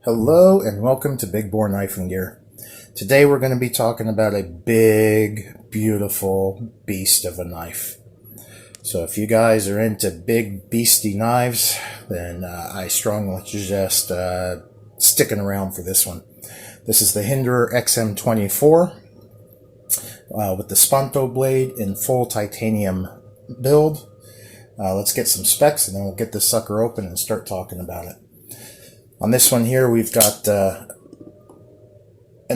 Hello and welcome to Big Bore Knife and Gear. Today we're going to be talking about a big, beautiful beast of a knife. So if you guys are into big, beastie knives, then I strongly suggest sticking around for this one. This is the Hinderer XM24 with the Spanto blade in full titanium build. Let's get some specs and then we'll get this sucker open and start talking about it. On this one here, we've got an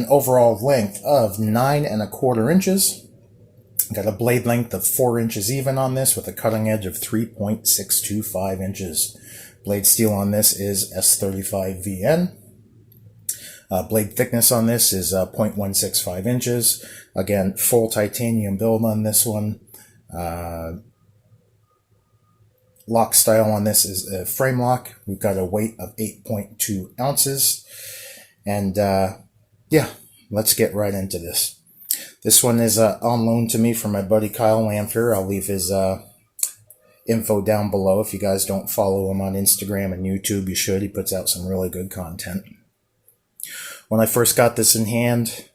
overall length of 9 1/4 inches. Got a blade length of 4 inches even on this with a cutting edge of 3.625 inches. Blade steel on this is S35 VN. Blade thickness on this is 0.165 inches. Again, full titanium build on this one. Lock style on this is a frame lock. We've got a weight of 8.2 ounces. And yeah, let's get right into this. This one is on loan to me from my buddy Kyle Lamphere. I'll leave his info down below. If you guys don't follow him on Instagram and YouTube, you should. He puts out some really good content. When I first got this in hand,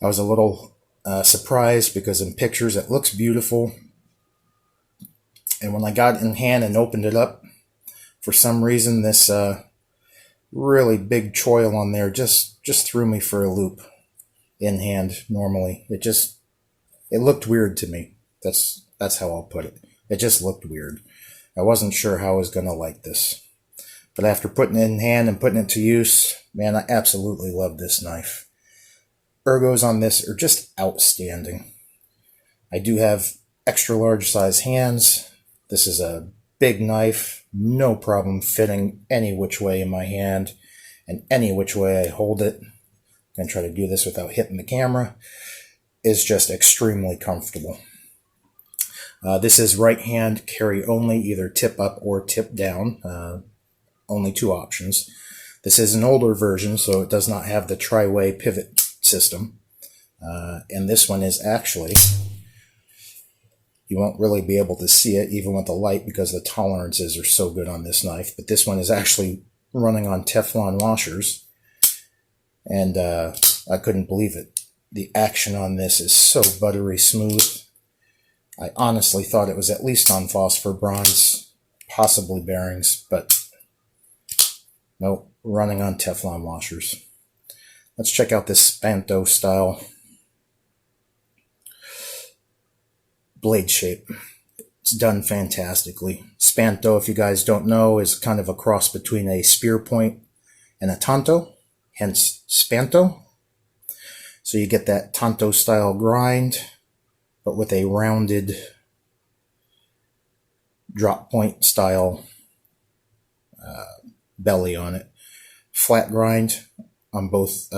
I was a little surprised because in pictures it looks beautiful. And when I got it in hand and opened it up, for some reason this really big choil on there just threw me for a loop in hand normally. It looked weird to me. That's how I'll put it. It just looked weird. I wasn't sure how I was going to like this. But after putting it in hand and putting it to use, man, I absolutely love this knife. Ergos on this are just outstanding. I do have extra large size hands. This is a big knife, no problem fitting any which way in my hand and any which way I hold it. I'm going to try to do this without hitting the camera. Is just extremely comfortable. This is right hand carry only, either tip up or tip down. Only two options. This is an older version, so it does not have the tri-way pivot system. And this one is actually... You won't really be able to see it even with the light because the tolerances are so good on this knife. But this one is actually running on Teflon washers. And I couldn't believe it. The action on this is so buttery smooth. I honestly thought it was at least on phosphor bronze, possibly bearings, but nope, running on Teflon washers. Let's check out this Spanto style blade shape. It's done fantastically. Spanto, if you guys don't know, is kind of a cross between a spear point and a tanto, hence Spanto. So you get that tanto style grind, but with a rounded drop point style belly on it. Flat grind on both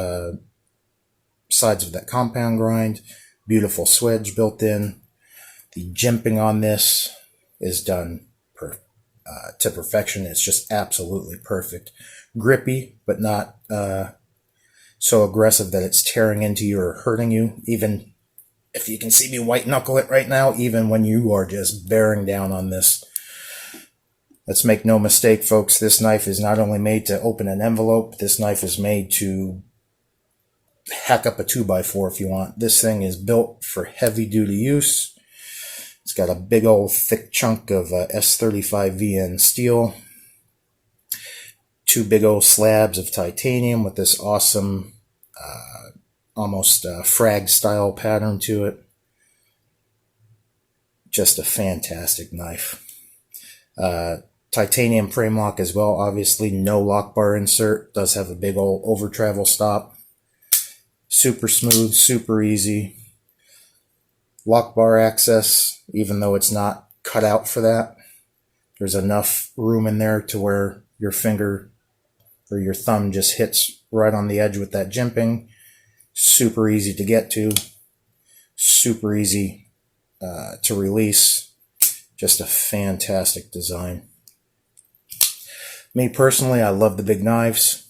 sides of that compound grind. Beautiful swedge built in. The jimping on this is done to perfection. It's just absolutely perfect. Grippy, but not so aggressive that it's tearing into you or hurting you. Even if you can see me white knuckle it right now, even when you are just bearing down on this. Let's make no mistake, folks. This knife is not only made to open an envelope. This knife is made to hack up a 2x4 if you want. This thing is built for heavy-duty use. It's got a big old thick chunk of S35 VN steel. Two big old slabs of titanium with this awesome, almost frag style pattern to it. Just a fantastic knife. Titanium frame lock as well. Obviously no lock bar insert. Does have a big old over travel stop. Super smooth, super easy. Lock bar access, even though it's not cut out for that. There's enough room in there to where your finger or your thumb just hits right on the edge with that jimping. Super easy to get to. Super easy to release. Just a fantastic design. Me personally, I love the big knives.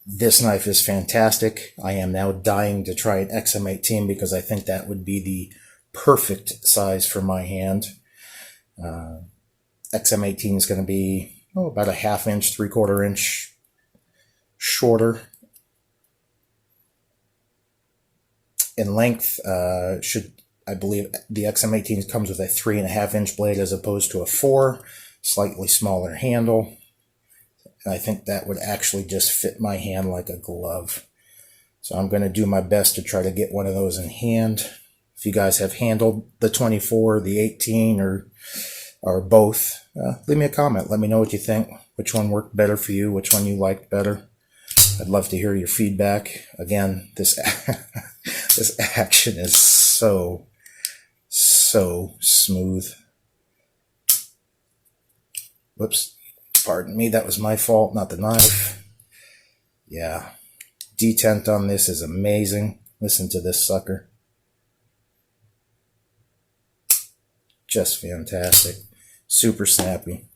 This knife is fantastic. I am now dying to try an XM18 because I think that would be the perfect size for my hand. XM18 is going to be about a 1/2 inch, 3/4 inch shorter in length. I believe the XM18 comes with a 3.5-inch blade as opposed to a 4, slightly smaller handle. And I think that would actually just fit my hand like a glove. So I'm going to do my best to try to get one of those in hand. If you guys have handled the 24, the 18, or both, leave me a comment. Let me know what you think. Which one worked better for you? Which one you liked better? I'd love to hear your feedback. Again, this this action is so smooth. Whoops. Pardon me. That was my fault, not the knife. Yeah. Detent on this is amazing. Listen to this sucker. Just fantastic. Super snappy.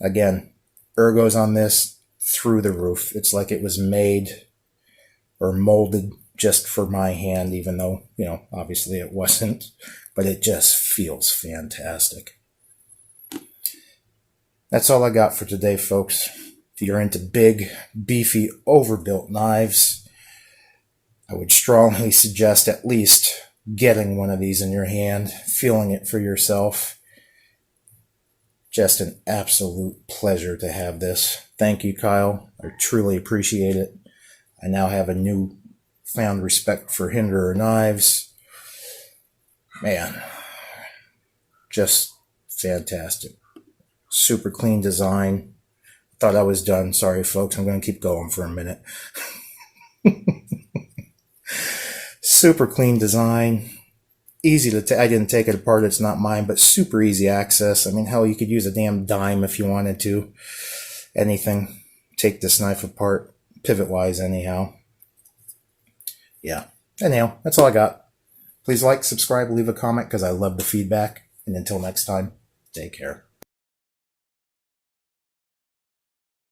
Again, ergos on this through the roof. It's like it was made or molded just for my hand, even though, you know, obviously it wasn't, but it just feels fantastic. That's all I got for today, folks. If you're into big, beefy, overbuilt knives, I would strongly suggest at least getting one of these in your hand, feeling it for yourself. Just an absolute pleasure to have this. Thank you, Kyle. I truly appreciate it. I now have a newfound respect for Hinderer knives. Man, just fantastic. Super clean design. Thought I was done. Sorry, folks. I'm going to keep going for a minute. Super clean design. Easy to I didn't take it apart. It's not mine, but super easy access. I mean, hell, you could use a damn dime if you wanted to. Anything. Take this knife apart. Pivot-wise, anyhow. Yeah. Anyhow, that's all I got. Please like, subscribe, leave a comment because I love the feedback. And until next time, take care.